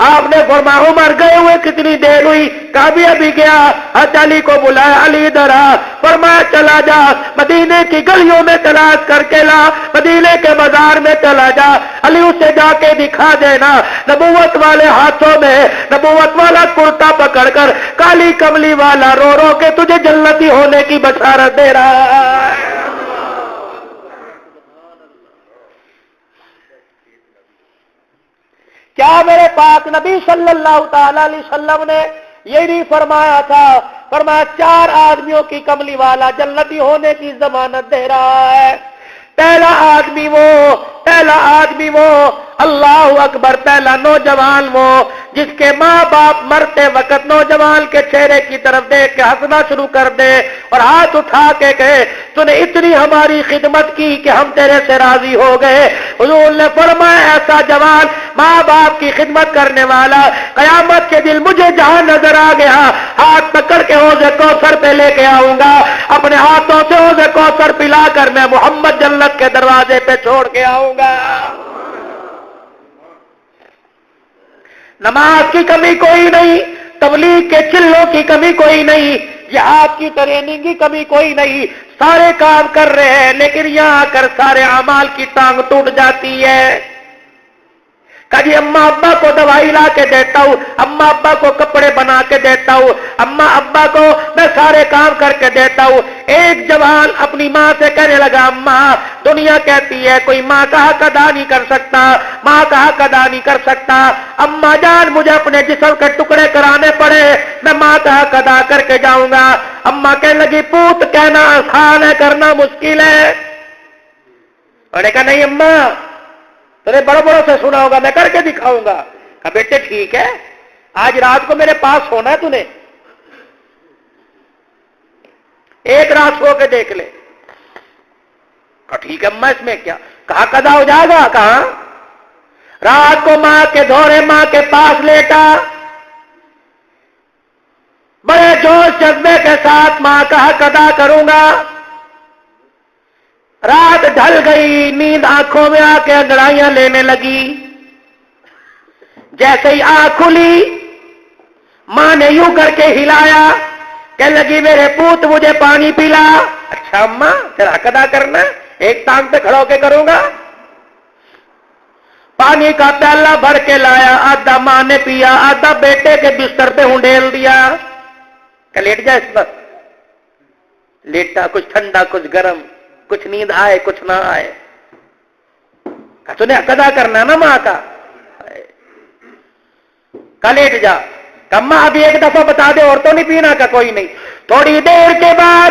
آپ نے فرمایا عمر گئے ہوئے کتنی دیر ہوئی؟ کہا ابھی گیا۔ حضرت علی کو بلایا، علی ادھر آ۔ فرمایا چلا جا مدینے کی گلیوں میں تلاش کر کے لا، مدینے کے بازار میں چلا جا، علی اسے جا کے دکھا دینا نبوت والے ہاتھوں میں نبوت والا کرتا پکڑ کر کالی کملی والا رو رو کے تجھے جنتی ہونے کی بشارت دے رہا ہے۔ کیا میرے پاک نبی صلی اللہ تعالی علیہ وسلم نے یہ نہیں فرمایا تھا؟ فرمایا 4 آدمیوں کی کملی والا جنتی ہونے کی ضمانت دے رہا ہے۔ پہلا آدمی وہ اللہ اکبر، پہلا نوجوان وہ جس کے ماں باپ مرتے وقت نوجوان کے چہرے کی طرف دیکھ کے ہنسنا شروع کر دے اور ہاتھ اٹھا کے کہے تو نے اتنی ہماری خدمت کی کہ ہم تیرے سے راضی ہو گئے۔ حضور نے فرمایا ایسا جوان ماں باپ کی خدمت کرنے والا قیامت کے دن مجھے جہاں نظر آ گیا ہاتھ پکڑ کے حوض کوثر پہ لے کے آؤں گا، اپنے ہاتھوں سے حوض کوثر پلا کر میں محمد جنت کے دروازے پہ چھوڑ کے آؤں گا۔ نماز کی کمی کوئی نہیں، تبلیغ کے چلوں کی کمی کوئی نہیں، جہاد کی ٹریننگ کی کمی کوئی نہیں، سارے کام کر رہے ہیں لیکن یہاں آ کر سارے اعمال کی ٹانگ ٹوٹ جاتی ہے۔ کبھی اماں ابا کو دوائی لا کے دیتا ہوں، اماں ابا کو کپڑے بنا کے دیتا ہوں، اماں ابا کو میں سارے کام کر کے دیتا ہوں۔ ایک جوان اپنی ماں سے کہنے لگا اماں دنیا کہتی ہے کوئی ماں کا حق ادا نہیں کر سکتا، ماں کا حق ادا نہیں کر سکتا، اماں جان مجھے اپنے جسم کے ٹکڑے کرانے پڑے میں ماں کا حق ادا کر کے جاؤں گا۔ اماں کہنے لگی پوت کہنا آسان ہے کرنا مشکل ہے۔ میں نے کہا نہیں اماں تمہیں بڑوں بڑوں سے سنا ہوگا میں کر کے دکھاؤں گا۔ کہا بیٹے ٹھیک ہے آج رات کو میرے پاس سونا ہے تُونے، ایک رات سو کے دیکھ لے۔ کہا ٹھیک ہے اماں اس میں کیا؟ کہا قضا ہو جائے گا؟ کہا رات کو ماں کے دھورے ماں کے پاس لیٹا، بڑے جوش جذبے کے ساتھ ماں کا حق ادا کروں گا۔ رات ڈھل گئی، نیند آنکھوں میں آ کے انگڑائیاں لینے لگی۔ جیسے ہی آنکھ کھلی ماں نے یوں کر کے ہلایا، کہنے لگی میرے پوت مجھے پانی پلا۔ اچھا اماں تیرا حق ادا کرنا ہے، ایک ٹانگ پہ کھڑا ہو کے کروں گا۔ پانی کا پیالہ بھر کے لایا، آدھا ماں نے پیا، آدھا بیٹے کے بستر پہ ہنڈیل دیا کہ لیٹ جا اس وقت۔ لیٹا، کچھ ٹھنڈا کچھ گرم، کچھ نیند آئے کچھ نہ آئے۔ کہا تو نے حق ادا کرنا ہے نا ماں کا، کہ لیٹ جا۔ کہ ماں ابھی ایک دفعہ بتا دے اور تو نہیں پینا؟ کا کوئی نہیں۔ تھوڑی دیر کے بعد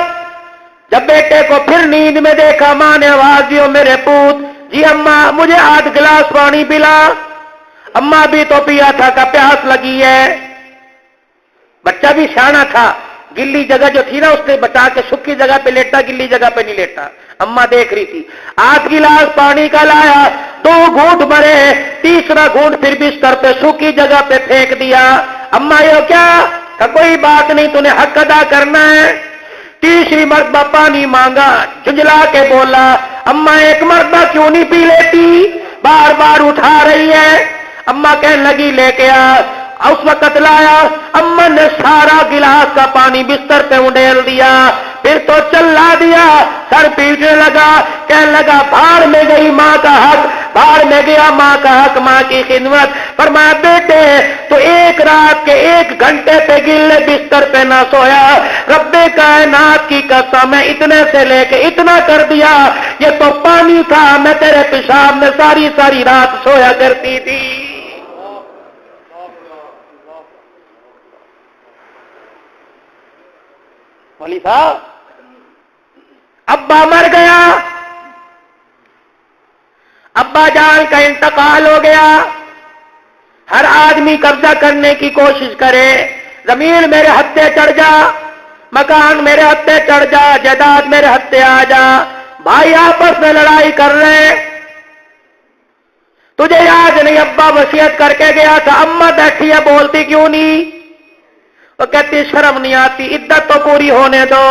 جب بیٹے کو پھر نیند میں دیکھا ماں نے آواز دی میرے پوت جی اماں مجھے 8 گلاس پانی پلا۔ اماں بھی تو پیا تھا کہ پیاس لگی ہے۔ بچہ بھی سیانا تھا، گلی جگہ جو تھی نا اس نے بچا کے سکی جگہ پہ لیٹا، گلی جگہ پہ نہیں لیٹا۔ اماں دیکھ رہی تھی، 8 گلاس پانی کا لایا، 2 گھونٹ بھرے، تیسرا گھونٹ پھر بستر پہ سوکھی جگہ پہ پھینک دیا۔ اماں یہ کیا؟ کہ کوئی بات نہیں تو نے حق ادا کرنا ہے۔ تیسری مرتبہ پانی مانگا، جھنجلا کے بولا اماں ایک مرتبہ کیوں نہیں پی لیتی؟ بار بار اٹھا رہی ہے۔ اماں کہنے لگی لے کے آ۔ اس وقت لایا، اماں نے سارا گلاس کا پانی بستر پہ انڈیل دیا، پھر تو چلا دیا، سر پیٹنے لگا، کہنے لگا بھاڑ میں گئی ماں کا حق، بھاڑ میں گیا ماں کا حق، ماں کی خدمت۔ فرمایا بیٹے تو ایک رات کے 1 گھنٹے پہ گلے بستر پہ نہ سویا، رب کائنات کی قسم میں اتنے سے لے کے اتنا کر دیا، یہ تو پانی تھا، میں تیرے پیشاب میں ساری ساری رات سویا کرتی تھی۔ مولی صاحب ابا مر گیا، ابا جان کا انتقال ہو گیا۔ ہر آدمی قبضہ کرنے کی کوشش کرے، زمین میرے ہتھے چڑھ جا، مکان میرے ہتھے چڑھ جا، جائیداد میرے ہتھے آ جا، بھائی آپس میں لڑائی کر رہے۔ تجھے یاد نہیں ابا وصیت کر کے گیا تھا، اماں بیٹھی ہے بولتی کیوں نہیں؟ وہ کہتی شرم نہیں آتی، عدت تو پوری ہونے دو۔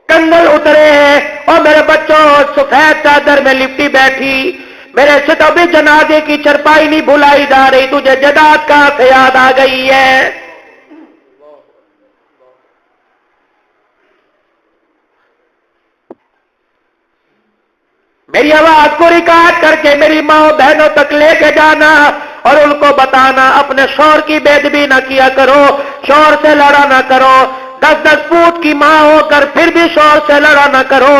کنگل اترے ہیں اور میرے بچوں سفید چادر میں لپٹی بیٹھی، میرے سے تو بھی جنازے کی چرپائی نہیں بھلائی جا رہی، تجھے جداد کہاں سے یاد آ گئی ہے؟ میری آواز کو ریکارڈ کر کے میری ماں بہنوں تک لے کے جانا اور ان کو بتانا اپنے شوہر کی بے ادبی نہ کیا کرو، شوہر سے لڑا نہ کرو، 10 فوٹ کی ماں ہو کر پھر بھی شوہر سے لڑا نہ کرو،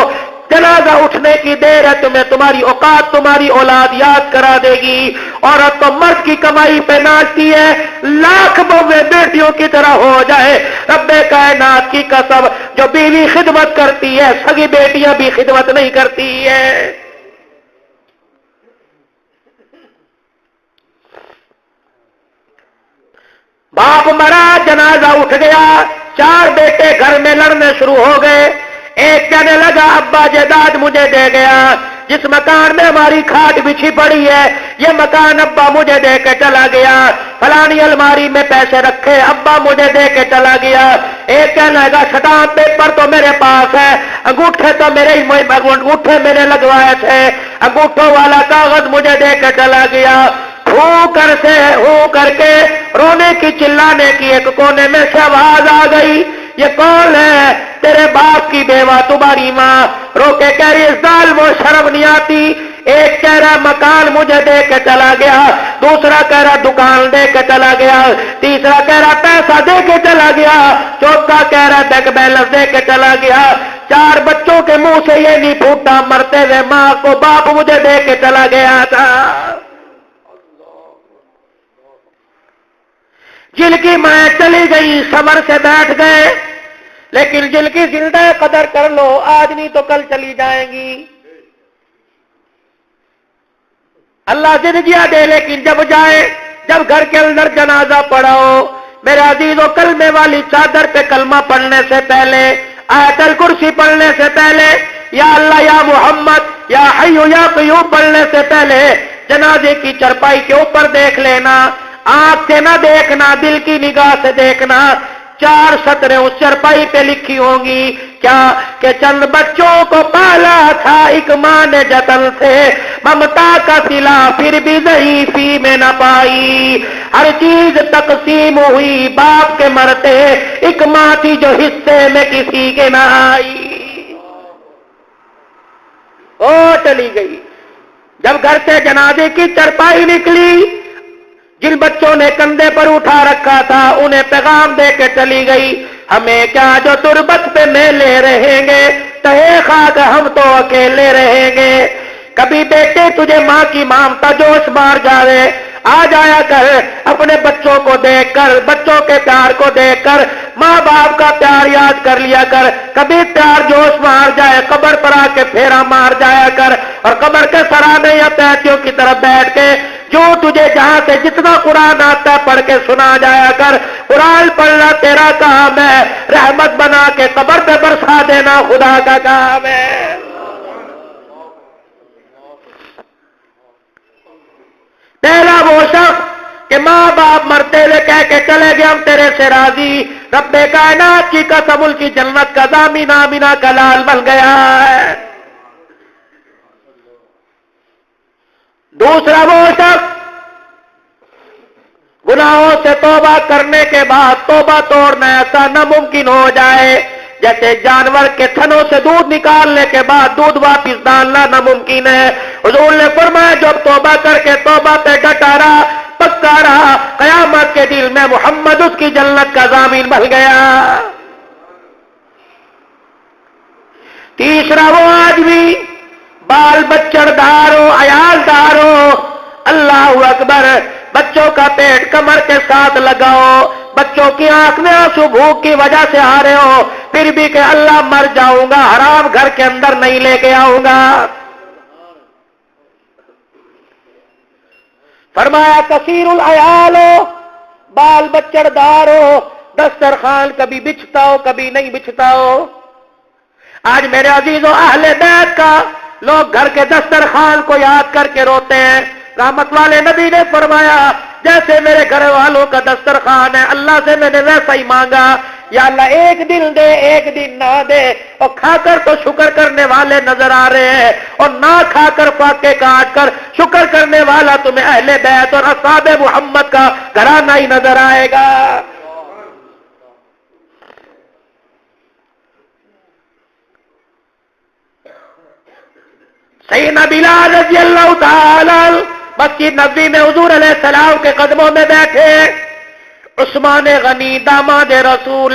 جنازہ اٹھنے کی دیر ہے، تمہیں تمہاری اوقات تمہاری اولاد یاد کرا دے گی۔ عورت تو مرد کی کمائی پہ ناچتی ہے، لاکھ بہویں بیٹیوں کی طرح ہو جائے، رب کائنات کی قسم جو بیوی خدمت کرتی ہے سگی بیٹیاں بھی خدمت نہیں کرتی ہے۔ باپ مرا، جنازہ اٹھ گیا، 4 بیٹے گھر میں لڑنے شروع ہو گئے۔ ایک کہنے لگا ابا جائیداد مجھے دے گیا، جس مکان میں ہماری کھاٹ بچھی پڑی ہے یہ مکان ابا مجھے دے کے چلا گیا، فلانی الماری میں پیسے رکھے ابا مجھے دے کے چلا گیا۔ ایک کہنے لگا سٹامپ پیپر تو میرے پاس ہے، انگوٹھے تو میرے انگوٹھے میرے لگوائے تھے، انگوٹھوں والا کاغذ مجھے دے کے چلا گیا۔ ہو کر کے رونے کی چلانے کی ایک کونے میں سے آواز آ گئی، یہ کون ہے؟ تیرے باپ کی بیوہ تمہاری ماں رو کے کہہ رہی ظالم و شرم نہیں آتی۔ ایک کہہ رہا مکان مجھے دے کے چلا گیا، دوسرا کہہ رہا دکان دے کے چلا گیا، تیسرا کہہ رہا پیسہ دے کے چلا گیا، چوتھا کہہ رہا بینک بیلنس دے کے چلا گیا۔ 4 بچوں کے منہ سے یہ نہیں پھوٹا مرتے ہوئے ماں کو باپ مجھے دے کے چلا گیا تھا۔ جن کی ماں چلی گئی صبر سے بیٹھ گئے، لیکن جن کی زندہ قدر کر لو آج نہیں تو کل چلی جائیں گی۔ اللہ زندگیاں دے لیکن جب جائے، جب گھر کے اندر جنازہ پڑھاؤ، میرے عزیزو کلمے والی چادر پہ کلمہ پڑھنے سے پہلے، آیت الکرسی پڑھنے سے پہلے، یا اللہ یا محمد یا حی یا قیوم پڑھنے سے پہلے جنازے کی چرپائی کے اوپر دیکھ لینا، آنکھ سے نہ دیکھنا، دل کی نگاہ سے دیکھنا۔ 4 سطریں اس چرپائی پہ لکھی ہوں گی، کیا کہ چند بچوں کو پالا تھا ایک ماں نے جتن سے، ممتا کا صلہ پھر بھی ضعیفی میں نہ پائی، ہر چیز تقسیم ہوئی باپ کے مرتے، ایک ماں تھی جو حصے میں کسی کے نہ آئی۔ او چلی گئی۔ جب گھر سے جنازے کی چرپائی نکلی، جن بچوں نے کندھے پر اٹھا رکھا تھا انہیں پیغام دے کے چلی گئی، ہمیں کیا جو تربت پہ میلے رہیں گے، تہے خاک ہم تو اکیلے رہیں گے۔ کبھی بیٹے تجھے ماں کی ممتا جوش مار جاوے، آ جایا کر اپنے بچوں کو دیکھ کر، بچوں کے پیار کو دیکھ کر ماں باپ کا پیار یاد کر لیا کر۔ کبھی پیار جوش مار جائے قبر پر آ کے پھیرا مار جایا کر، اور قبر کے سرانے یا پیتیوں کی طرف بیٹھ کے جو تجھے جہاں سے جتنا قرآن آتا ہے پڑھ کے سنا جایا کر۔ قرآن پڑھنا تیرا کام ہے، رحمت بنا کے قبر پہ برسا دینا خدا کا کام ہے۔ پہلا وہ شخص کہ ماں باپ مرتے ہوئے کہہ کے چلے گئے ہم تیرے سے راضی، رب کائنات کی قسم ان کی جنت کا ضامن آمنہ کا لال بن گیا ہے۔ دوسرا وہ شخص گناہوں سے توبہ کرنے کے بعد توبہ توڑنا ایسا ناممکن ہو جائے جیسے جانور کے تھنوں سے دودھ نکالنے کے بعد دودھ واپس ڈالنا ناممکن ہے۔ حضور نے فرمایا جب توبہ کر کے توبہ پہ ڈٹا رہا، پکا رہا، قیامت کے دل میں محمد اس کی جنت کا ضامن بن گیا۔ تیسرا وہ آدمی بال بچڑ دارو، عیال دارو، اللہ اکبر، بچوں کا پیٹ کمر کے ساتھ لگاؤ، بچوں کی آنکھ میں آنسو بھوک کی وجہ سے آ رہے ہو، پھر بھی کہ اللہ مر جاؤں گا، حرام گھر کے اندر نہیں لے کے آؤں گا۔ فرمایا کثیر العیال ہو، بال بچڑ دار ہو، دسترخوان کبھی بچھتا ہو کبھی نہیں بچھتا ہو۔ آج میرے عزیزوں اہل بیت کا لوگ گھر کے دسترخوان کو یاد کر کے روتے ہیں۔ رحمت والے نبی نے فرمایا جیسے میرے گھر والوں کا دسترخوان ہے اللہ سے میں نے ویسا ہی مانگا، یا اللہ ایک دن دے ایک دن نہ دے، اور کھا کر تو شکر کرنے والے نظر آ رہے ہیں، اور نہ کھا کر فاقے کاٹ کر شکر کرنے والا تمہیں اہل بیت اور اصحاب محمد کا گھرانہ ہی نظر آئے گا۔ سیدنا بلال رضی اللہ تعالی مسجد نبوی میں حضور علیہ السلام کے قدموں میں بیٹھے، عثمان غنی داماد رسول،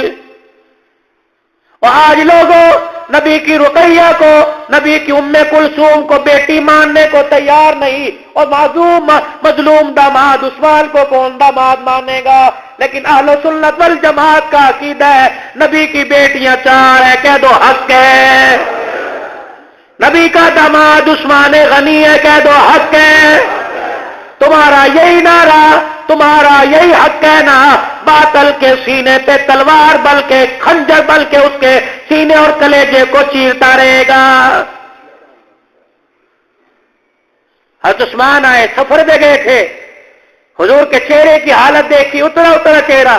اور آج لوگوں نبی کی رقیہ کو، نبی کی ام کلثوم کو بیٹی ماننے کو تیار نہیں، اور معصوم مظلوم داماد عثمان کو کون داماد مانے گا؟ لیکن اہل سنت والجماعت کا عقیدہ ہے نبی کی بیٹیاں چار ہے، کہہ دو حق ہے، نبی کا داماد عثمان غنی ہے، کہہ دو حق ہے، تمہارا یہی نعرہ، تمہارا یہی حق ہے نا، باطل کے سینے پہ تلوار بلکہ خنجر بلکہ اس کے سینے اور کلیجے کو چیرتا رہے گا۔ حضرت عثمان آئے، سفر میں گئے تھے، حضور کے چہرے کی حالت دیکھی، اترا اترا چہرہ،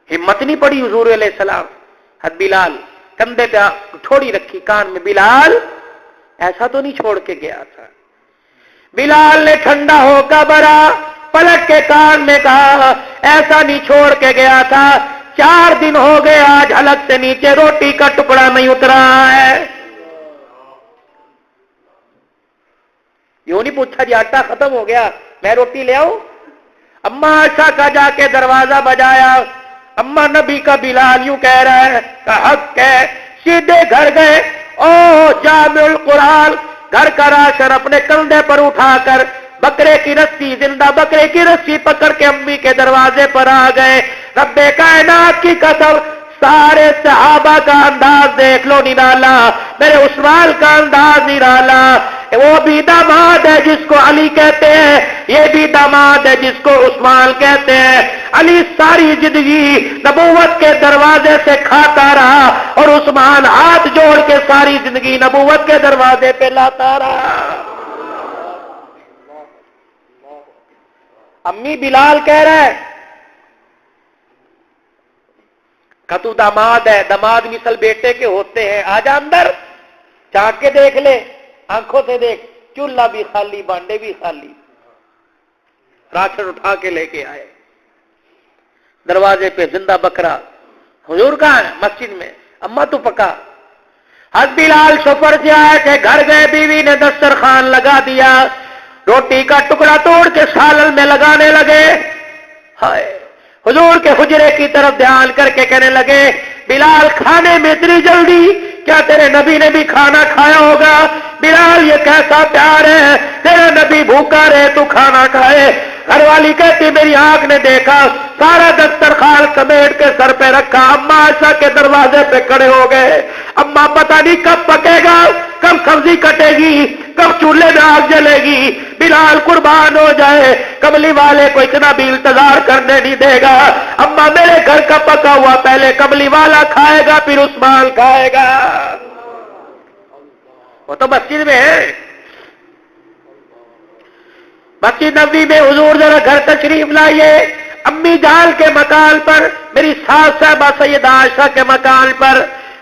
ہمت نہیں پڑی حضور علیہ السلام، حضرت بلال کندھے پہ تھوڑی رکھی، کان میں، بلال ایسا تو نہیں چھوڑ کے گیا تھا؟ بلال نے ٹھنڈا ہو کر برا پلٹ کے کان میں کہا، ایسا نہیں چھوڑ کے گیا تھا، 4 دن ہو گئے آج حلق سے نیچے روٹی کا ٹکڑا نہیں اترا ہے۔ یوں نہیں پوچھا جی آٹا ختم ہو گیا میں روٹی لے آؤں؟ اماں عائشہ کا جا کے دروازہ بجایا، اماں نبی کا بلال یوں کہہ رہا ہے کہ حق ہے، سیدھے گھر گئے، او جامع القرآن، گھر کا راشن اپنے کندھے پر اٹھا کر بکرے کی رسی، زندہ بکرے کی رسی پکڑ کے امی کے دروازے پر آ گئے۔ رب کائنات کی قسم، سارے صحابہ کا انداز دیکھ لو نرالا، میرے عثمان کا انداز نرالا، وہ بھی داماد ہے جس کو علی کہتے ہیں، یہ بھی داماد ہے جس کو عثمان کہتے ہیں۔ علی ساری زندگی نبوت کے دروازے سے کھاتا رہا، اور عثمان ہاتھ جوڑ کے ساری زندگی نبوت کے دروازے پہ لاتا رہا۔ امی بلال کہہ رہا ہے کہ تو داماد ہے، داماد مثل بیٹے کے ہوتے ہیں، آجا اندر، چاک کے دیکھ لے، آنکھوں سے دیکھ، چولہا بھی خالی، بانڈے بھی خالی، راشن اٹھا کے لے کے آئے، دروازے پہ زندہ بکرا۔ حضور کہاں ہے؟ مسجد میں۔ اماں تو پکا۔ حضرت بلال سفر سے آئے تھے، گھر گئے، بیوی نے دسترخوان لگا دیا، روٹی کا ٹکڑا توڑ کے سالن میں لگانے لگے۔ ہائے، حضور کے حجرے کی طرف دھیان کر کے کہنے لگے، بلال کھانے میں اتنی جلدی؟ کیا تیرے نبی نے بھی کھانا کھایا ہوگا؟ بلال یہ کیسا پیار ہے، تیرا نبی بھوکا رہے تو کھانا کھائے۔ گھر والی کہتی میری آنکھ نے دیکھا، سارا دسترخوان سمیٹ کے سر پہ رکھا، اماں عائشہ کے دروازے پہ کھڑے ہو گئے۔ اماں پتہ نہیں کب پکے گا، کب سبزی کٹے گی، کب چولہے میں آگ جلے گی، بلال قربان ہو جائے، کملی والے کو اتنا بھی انتظار کرنے نہیں دے گا۔ اماں میرے گھر کا پکا ہوا پہلے کملی والا کھائے گا، پھر عثمان کھائے گا۔ وہ تو مسجد میں ہے، مسجد نبوی میں۔ حضور ذرا گھر تشریف لائیے، امی جان کے مکان پر، میری ساس صاحبہ سیدہ عائشہ کے مکان پر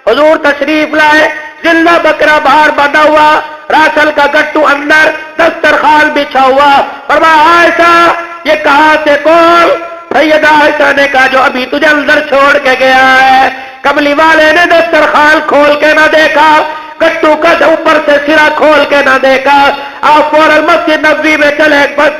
حضور تشریف لائے، زندہ بکرا باہر بندھا ہوا، راشن کا گٹو اندر، دسترخوان بچھا ہوا۔ فرمایا عائشہ یہ کہاں سے کون؟ سیدہ عائشہ نے کہا جو ابھی تجھے اندر چھوڑ کے گیا ہے۔ کملی والے نے دسترخوان کھول کے نہ دیکھا، گٹو کا اوپر سے سرا کھول کے نہ دیکھا، آپ فوراً مسجد نبوی میں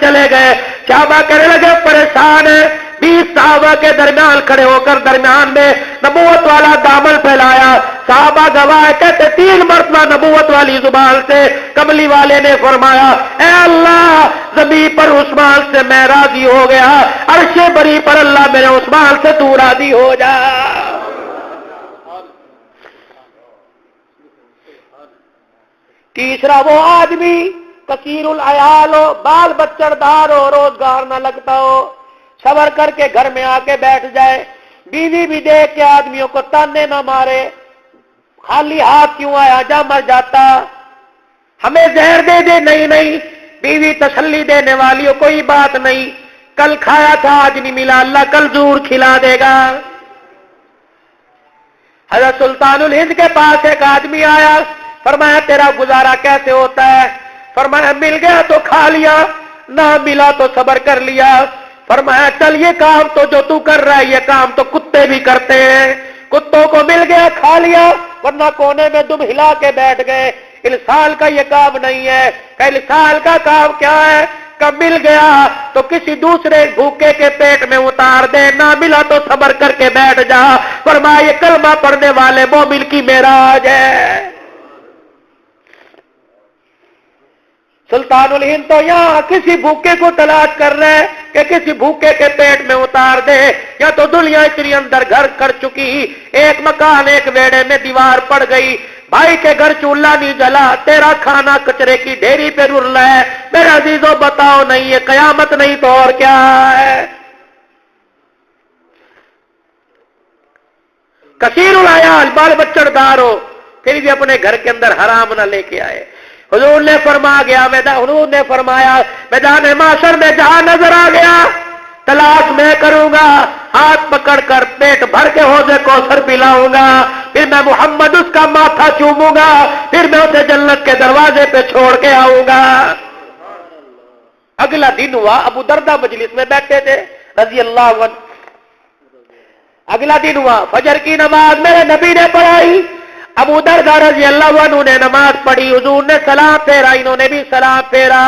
چلے گئے۔ صحابہ کہنے لگے پریشان ہے، 20 صحابہ کے درمیان کھڑے ہو کر درمیان میں نبوت والا دامن پھیلایا۔ صحابہ گواہ کہتے 3 مرتبہ نبوت والی زبان سے کملی والے نے فرمایا اے اللہ، زمین پر عثمان سے میں راضی ہو گیا، عرش بری پر اللہ میرے عثمان سے تو راضی ہو جا۔ تیسرا وہ آدمی کثیر العیال ہو، بال بچڑ دار ہو، روزگار نہ لگتا ہو، صبر کر کے گھر میں آ کے بیٹھ جائے، بیوی بھی دیکھ کے آدمیوں کو تانے نہ مارے، خالی ہاتھ کیوں آیا، جا مر جاتا، ہمیں زہر دے دے، نہیں نہیں، بیوی تسلی دینے والی ہو، کوئی بات نہیں، کل کھایا تھا آج نہیں ملا، اللہ کل ضرور کھلا دے گا۔ حضرت سلطان الہند کے پاس ایک آدمی آیا، فرمایا تیرا گزارا کیسے ہوتا ہے؟ فرمایا مل گیا تو کھا لیا، نہ ملا تو صبر کر لیا۔ فرمایا چل یہ کام تو جو تو کر رہا ہے یہ کام تو کتے بھی کرتے ہیں، کتوں کو مل گیا کھا لیا، ورنہ کونے میں دم ہلا کے بیٹھ گئے۔ انسان کا یہ کام نہیں ہے، کہ انسان کا کام کیا ہے؟ کہ مل گیا تو کسی دوسرے بھوکے کے پیٹ میں اتار دے، نہ ملا تو صبر کر کے بیٹھ جا۔ فرمایا یہ کلمہ پڑھنے والے مومن کی معراج ہے۔ سلطان الہند تو یہاں کسی بھوکے کو تلاش کر رہے ہیں کہ کسی بھوکے کے پیٹ میں اتار دے، یا تو دنیا اتنی اندر گھر کر چکی، ایک مکان ایک بیڑے میں دیوار پڑ گئی، بھائی کے گھر چولہا نہیں جلا، تیرا کھانا کچرے کی ڈھیری پہ رل رہا ہے۔ میرے عزیزوں بتاؤ نہیں یہ قیامت نہیں تو اور کیا ہے؟ کثیر العیال، بال بچڑ دار ہو، پھر بھی اپنے گھر کے اندر حرام نہ لے کے آئے۔ حضور نے فرمایا میدان معاشر میں جہاں نظر آ گیا تلاش میں کروں گا، ہاتھ پکڑ کر پیٹ بھر کے حوض کوثر پلاؤں گا، پھر میں محمد اس کا ماتھا چوموں گا، پھر میں اسے جنت کے دروازے پہ چھوڑ کے آؤں گا۔ اگلا دن ہوا، ابو دردہ مجلس میں بیٹھے تھے رضی اللہ عنہ۔ اگلا دن ہوا، فجر کی نماز میرے نبی نے پڑھائی، ابو دردہ رضی اللہ عنہ نے نماز پڑھی، حضور نے سلام پھیرا، انہوں نے بھی سلام پھیرا،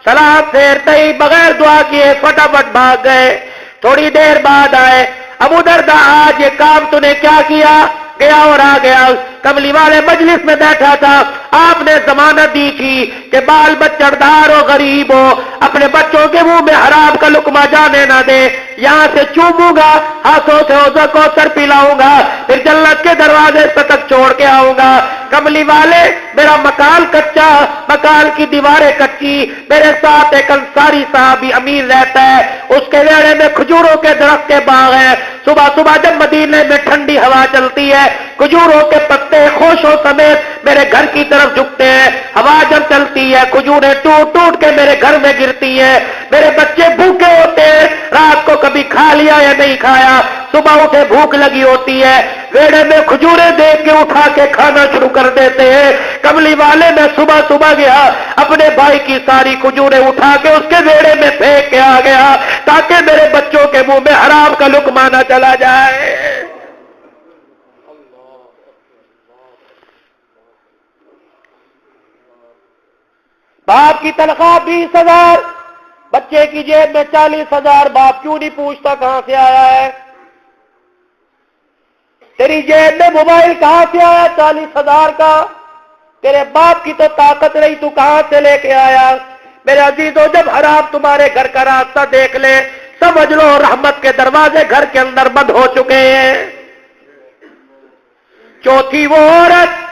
سلام پھیرتے ہی بغیر دعا کیے فٹافٹ بھاگ گئے۔ تھوڑی دیر بعد آئے، ابو دردہ آج یہ کام تو نے کیا کیا؟ گیا اور آ گیا، کملی والے مجلس میں بیٹھا تھا، آپ نے ضمانت دی تھی کہ بال بچڑدار ہو غریب ہو اپنے بچوں کے منہ میں حرام کا لقمہ جانے نہ دے، یہاں سے چوموں گا، ہاتھوں سے حوض کوثر پلاؤں گا، پھر جنت کے دروازے تک چھوڑ کے آؤں گا۔ کملی والے میرا مکان کچا، مکان کی دیواریں کچی، میرے ساتھ ایک انصاری صحابی امیر رہتا ہے، اس کے ویڑے میں کھجوروں کے درخت کے باغ ہیں، صبح صبح جب مدینے میں ٹھنڈی ہوا چلتی ہے کھجوروں کے پتے خوشوں سمیت میرے گھر کی طرف جھکتے ہیں، ہوا جب چلتی ہے کھجوریں ٹوٹ ٹوٹ کے میرے گھر میں گرتی ہیں، میرے بچے بھوکے ہوتے ہیں، رات کو کبھی کھا لیا یا نہیں کھایا، صبح اٹھے بھوک لگی ہوتی ہے، ویڑے میں کھجوریں دیکھ کے اٹھا کے کھانا شروع کر دیتے ہیں۔ کملی والے میں صبح صبح گیا، اپنے بھائی کی ساری کھجوریں اٹھا کے اس کے ویڑے میں پھینک کے آ گیا تاکہ میرے بچوں کے منہ میں حرام کا لقمہ نہ چلا جائے۔ باپ کی تنخواہ 20,000، بچے کی جیب میں 40,000، باپ کیوں نہیں پوچھتا کہاں سے آیا ہے؟ تیری جیب میں موبائل کہاں سے آیا 40,000 کا؟ تیرے باپ کی تو طاقت نہیں، تو کہاں سے لے کے آیا؟ میرے عزیزوں جب حرام تمہارے گھر کا راستہ دیکھ لے سمجھ لو رحمت کے دروازے گھر کے اندر بند ہو چکے ہیں۔ چوتھی وہ عورت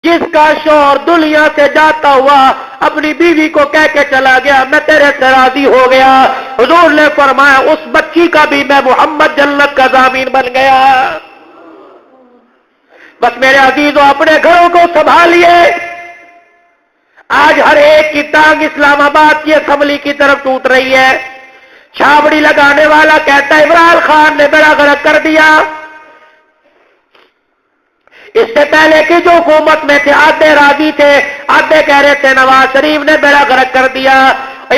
جس کا شوہر دنیا سے جاتا ہوا اپنی بیوی کو کہہ کے چلا گیا میں تیرے سے راضی ہو گیا، حضور نے فرمایا اس بچی کا بھی میں محمد جنت کا ضامن بن گیا۔ بس میرے عزیزوں اپنے گھروں کو سنبھالیے۔ آج ہر ایک کی ٹانگ اسلام آباد کی اسمبلی کی طرف ٹوٹ رہی ہے، چھابڑی لگانے والا کہتا ہے عمران خان نے بیڑا غرق کر دیا، اس سے پہلے کی جو حکومت میں تھے آدھے راضی تھے، آدھے کہہ رہے تھے نواز شریف نے بیڑا غرق کر دیا۔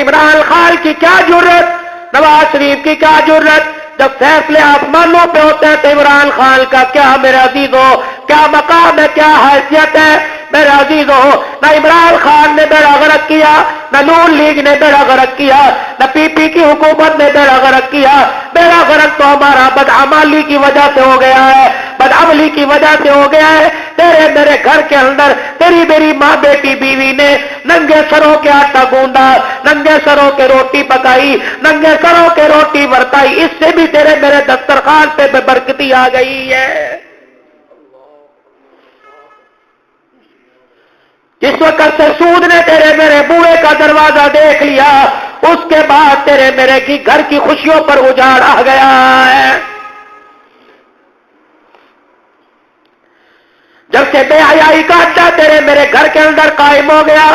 عمران خان کی کیا جرت، نواز شریف کی کیا جرت؟ جب فیصلے آسمانوں پہ ہوتے ہیں تو عمران خان کا کیا میرے عزیزوں کیا مقام ہے، کیا حیثیت ہے؟ میرے عزیزوں نہ عمران خان نے بیڑا غرق کیا، نہ نون لیگ نے بیڑا غرق کیا، نہ پی پی کی حکومت نے بیڑا غرق کیا۔ بیڑا غرق تو ہمارا بدعملی کی وجہ سے ہو گیا ہے، بدعملی کی وجہ سے ہو گیا ہے۔ تیرے میرے گھر کے اندر تیری میری ماں بیٹی بیوی نے ننگے سروں کے آٹا گوندا، ننگے سروں کے روٹی پکائی، ننگے سروں کے روٹی برتائی، اس سے بھی تیرے میرے دسترخوان پہ برکتی آ گئی ہے۔ جس وقت سے سود نے تیرے میرے بوئے کا دروازہ دیکھ لیا اس کے بعد تیرے میرے کی گھر کی خوشیوں پر اجاڑ آ گیا ہے۔ جب سے بے حیائی کا اڈا تیرے میرے گھر کے اندر قائم ہو گیا،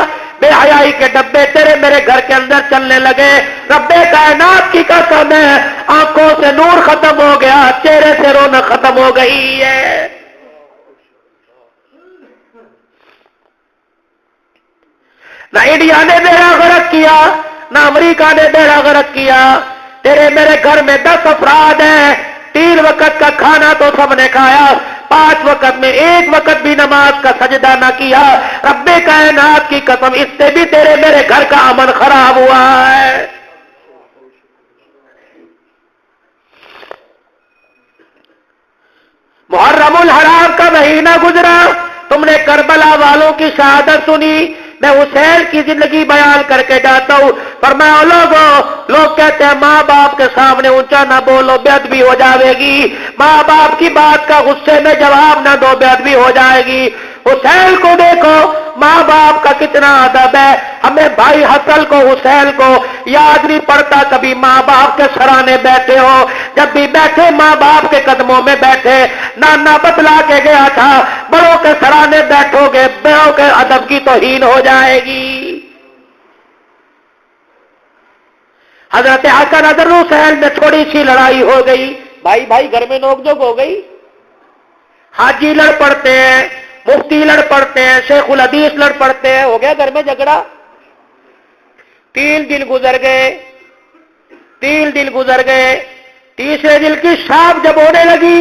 بے حیائی کے ڈبے تیرے میرے گھر کے اندر چلنے لگے، رب کائنات کی قسم ہے آنکھوں سے نور ختم ہو گیا، چہرے سے رونق ختم ہو گئی ہے۔ نہ انڈیا نے بیڑا غرق کیا، نہ امریکہ نے بیڑا غرق کیا۔ تیرے میرے گھر میں 10 افراد ہیں، 3 وقت کا کھانا تو سب نے کھایا، 5 وقت میں 1 وقت بھی نماز کا سجدہ نہ کیا۔ رب کائنات کی قسم، اس سے بھی تیرے میرے گھر کا امن خراب ہوا ہے۔ محرم الحرام کا مہینہ گزرا، تم نے کربلا والوں کی شہادت سنی۔ میں حسین کی زندگی بیان کر کے جاتا ہوں، فرمایا لوگ کہتے ہیں ماں باپ کے سامنے اونچا نہ بولو، بے ادبی ہو جائے گی، ماں باپ کی بات کا غصے میں جواب نہ دو، بے ادبی ہو جائے گی۔ حسین کو دیکھو، ماں باپ کا کتنا ادب ہے۔ ہمیں بھائی حسن کو، حسین کو یاد نہیں پڑتا کبھی ماں باپ کے سرانے بیٹھے ہو؟ جب بھی بیٹھے ماں باپ کے قدموں میں بیٹھے۔ نانا بتلا کے گیا تھا، بڑوں کے سرانے بیٹھو گے بڑوں کے ادب کی توہین ہو جائے گی۔ حضرت حسن حضرت حسین میں تھوڑی سی لڑائی ہو گئی، بھائی گھر میں نوک جھوک ہو گئی، حاجی لڑ پڑتے ہیں، مفتی لڑ پڑتے ہیں، شیخ الحدیث لڑ پڑتے ہیں، ہو گیا گھر میں جھگڑا۔ 3 دن گزر گئے، 3 دن گزر گئے، تیسرے دن کی شام جب ہونے لگی،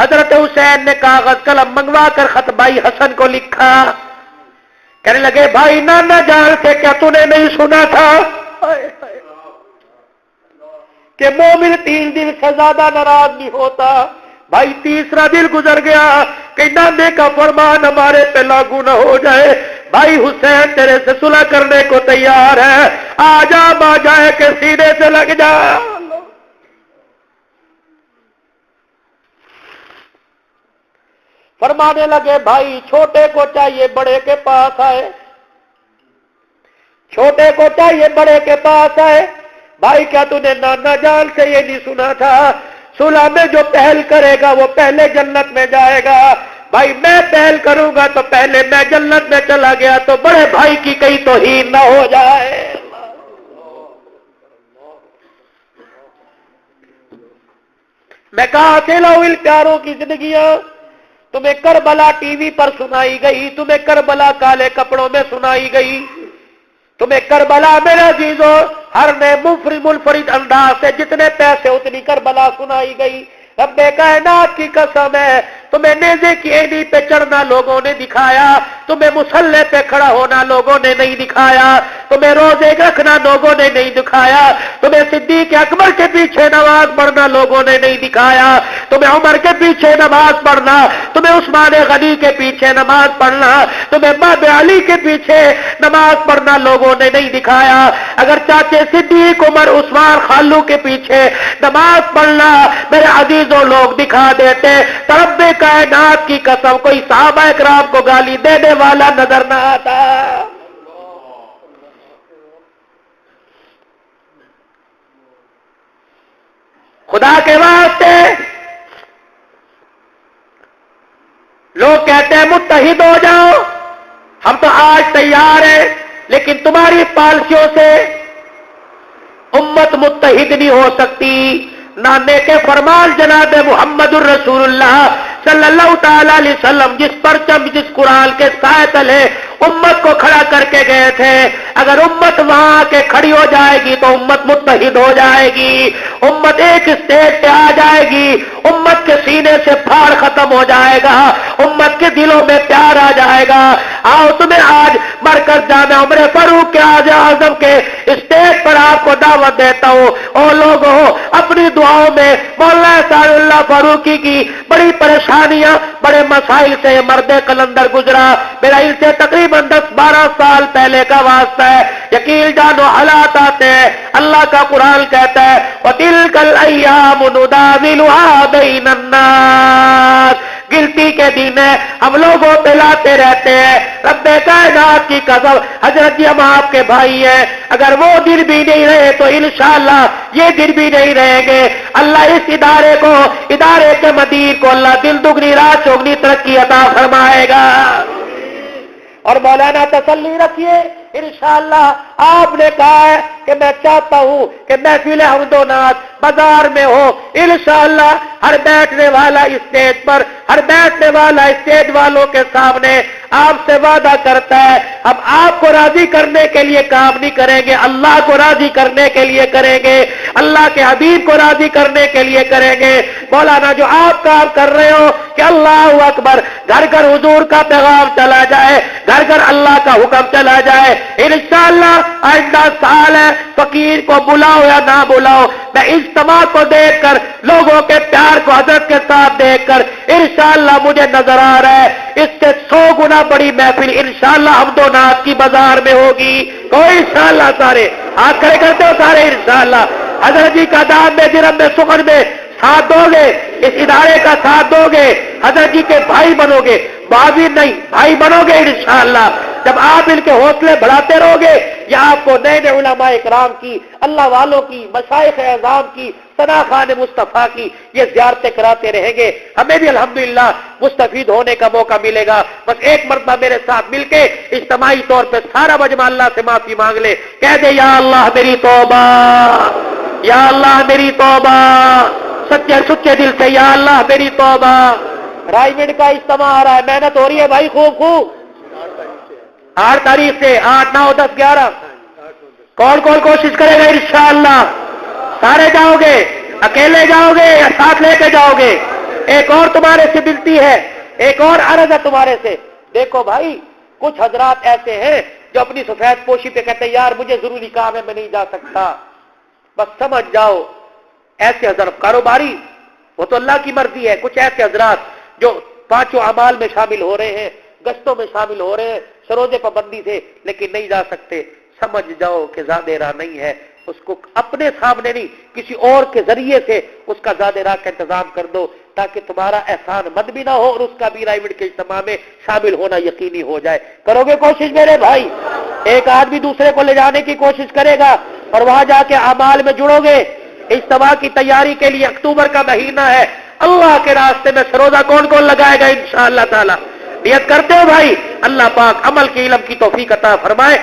حضرت حسین نے کاغذ قلم منگوا کر خط بھائی حسن کو لکھا، کہنے لگے بھائی نانا جان سے کیا تو نے نہیں سنا تھا کہ مومن 3 دن سے زیادہ ناراض نہیں ہوتا؟ بھائی تیسرا دن گزر گیا کہ نانے کا فرمان ہمارے پہ لاگو نہ ہو جائے۔ بھائی حسین تیرے سے صلح کرنے کو تیار ہے، آجا آ جائے کہ سینے سے لگ جا۔ فرمانے لگے بھائی چھوٹے کو چاہیے بڑے کے پاس آئے، چھوٹے کو چاہیے بڑے کے پاس آئے۔ بھائی کیا تو نے نانا جان سے یہ نہیں سنا تھا، صلح میں جو پہل کرے گا وہ پہلے جنت میں جائے گا؟ بھائی میں پہل کروں گا تو پہلے میں جنت میں چلا گیا تو بڑے بھائی کی کہیں توہین نہ ہو جائے۔ میں کہاں سے لاؤں ان پیاروں کی زندگیاں؟ تمہیں کربلا ٹی وی پر سنائی گئی، تمہیں کربلا کالے کپڑوں میں سنائی گئی، تمہیں کربلا میرے عزیزو ہر نے منفرد انداز سے جتنے پیسے اتنی کربلا سنائی گئی۔ رب کائنات کی قسم ہے، تمہیں نیزے کی اینی پہ چڑھنا لوگوں نے دکھایا، تمہیں مسلح پہ کھڑا ہونا لوگوں نے نہیں دکھایا، تمہیں روزے رکھنا لوگوں نے نہیں دکھایا، تمہیں صدیق اکبر کے پیچھے نماز پڑھنا لوگوں نے نہیں دکھایا، تمہیں عمر کے پیچھے نماز پڑھنا، تمہیں عثمان غنی کے پیچھے نماز پڑھنا، تمہیں باب علی کے پیچھے نماز پڑھنا لوگوں نے نہیں دکھایا۔ اگر چاچے صدیق عمر عثمان خالو کے پیچھے نماز پڑھنا میرے عزیزوں لوگ دکھا دیتے، تو رب کائنات کی قسم کوئی صحابہ کرام کو گالی دینے والا نظر نہ آتا۔ خدا کے واسطے لوگ کہتے ہیں متحد ہو جاؤ، ہم تو آج تیار ہیں، لیکن تمہاری پالیسیوں سے امت متحد نہیں ہو سکتی۔ نانے کے فرمان جناب محمد الرسول اللہ صلی اللہ تعالی علیہ وسلم جس پرچم جس قرآن کے سائے تلے امت کو کھڑا کر کے گئے تھے، اگر امت وہاں کے کھڑی ہو جائے گی تو امت متحد ہو جائے گی، امت ایک اسٹیج پہ آ جائے گی، امت کے سینے سے پھاڑ ختم ہو جائے گا، امت کے دلوں میں پیار آ جائے گا۔ آؤ تمہیں آج مرکز جامع عمر فاروق کے اعظم کے اسٹیج پر آپ کو دعوت دیتا ہوں، اور لوگوں اپنی دعاؤں میں مولانا سعد اللہ فاروقی کی بڑی پریشانیاں بڑے مسائل سے مرد قلندر گزرا، میرا ان سے تقریباً 10-12 سال پہلے کا واسطہ ہے، یقین جانو حالات آتے ہیں، اللہ کا قرآن کہتا ہے وَتِلْكَ الْأَيَّامُ نُدَاوِلُهَا بَيْنَ النَّاسِ، گنتی کے دن ہے، ہم لوگوں پہ لاتے رہتے ہیں۔ رب کائنات کی قسم حضرت جی ہم آپ کے بھائی ہیں، اگر وہ دن بھی نہیں رہے تو انشاءاللہ یہ دن بھی نہیں رہیں گے۔ اللہ اس ادارے کے مدیر کو اللہ دل دگنی رات چوگنی ترقی عطا فرمائے گا۔ اور مولانا تسلی رکھیے انشاءاللہ آپ نے کہا ہے کہ میں چاہتا ہوں کہ محفل حمد و نعت بازار میں ہو، انشاءاللہ ہر بیٹھنے والا اسٹیج پر، ہر بیٹھنے والا اسٹیج والوں کے سامنے آپ سے وعدہ کرتا ہے اب آپ کو راضی کرنے کے لیے کام نہیں کریں گے، اللہ کو راضی کرنے کے لیے کریں گے، اللہ کے حبیب کو راضی کرنے کے لیے کریں گے۔ مولانا جو آپ کام کر رہے ہو کہ اللہ اکبر، گھر گھر حضور کا پیغام چلا جائے، گھر گھر اللہ کا حکم چلا جائے، انشاءاللہ آئندہ سال ہے، فقیر کو بلاؤ یا نہ بلاؤ، میں اجتماع کو دیکھ کر، لوگوں کے پیار کو حضرت کے ساتھ دیکھ کر انشاءاللہ مجھے نظر آ رہا ہے اس سے 100 گنا بڑی محفل انشاءاللہ حمد و نعت کی بازار میں ہوگی۔ کوئی انشاءاللہ سارے ہاتھ کھڑے کرتے ہو، سارے انشاءاللہ حضرت جی کا دام میں درم میں سخن میں ساتھ دو گے، اس ادارے کا ساتھ دو گے، حضرت جی کے بھائی بنو گے، معاون نہیں بھائی بنو گے انشاءاللہ۔ جب آپ ان کے حوصلے بڑھاتے رہو گے، یہ آپ کو نئے نئے علماء اکرام کی، اللہ والوں کی، مشائخ اعظام کی، ثنا خان مصطفیٰ کی یہ زیارتیں کراتے رہیں گے، ہمیں بھی الحمدللہ مستفید ہونے کا موقع ملے گا۔ بس ایک مرتبہ میرے ساتھ مل کے اجتماعی طور پہ سارا مجمع اللہ سے معافی مانگ لے، کہہ دے یا اللہ میری توبہ، یا اللہ میری توبہ، سچے سچے دل سے یا اللہ میری توبہ۔ رائے منڈ کا اجتماع آ رہا ہے، محنت ہو رہی ہے بھائی خوب خوب، 8 تاریخ سے 8، 9، 10، 11 کون کون کوشش کرے گا انشاءاللہ؟ سارے جاؤ گے، اکیلے جاؤ گے یا ساتھ لے کے جاؤ گے؟ ایک اور تمہارے سے ملتی ہے، ایک اور عرض ہے تمہارے سے، دیکھو بھائی کچھ حضرات ایسے ہیں جو اپنی سفید پوشی پہ کہتے ہیں یار مجھے ضروری کام ہے میں نہیں جا سکتا، بس سمجھ جاؤ ایسے حضرات کاروباری وہ تو اللہ کی مرضی ہے، کچھ ایسے حضرات جو 5 اعمال میں شامل ہو رہے ہیں، گشتوں میں شامل ہو رہے ہیں، سروزے پابندی سے لیکن نہیں جا سکتے، سمجھ جاؤ کہ زیادہ راہ نہیں ہے، اس کو اپنے سامنے نہیں کسی اور کے ذریعے سے اس کا زیادہ راہ کا انتظام کر دو تاکہ تمہارا احسان مند بھی نہ ہو اور اس کا بھی رائے کے اجتماع میں شامل ہونا یقینی ہو جائے۔ کرو گے کوشش میرے بھائی؟ ایک آدمی دوسرے کو لے جانے کی کوشش کرے گا اور وہاں جا کے اعمال میں جڑو گے۔ اجتماع کی تیاری کے لیے اکتوبر کا مہینہ ہے، اللہ کے راستے میں سروزہ کون کون لگائے گا انشاءاللہ تعالی؟ نیت کرتے ہو بھائی؟ اللہ پاک عمل کی علم کی توفیق عطا فرمائے۔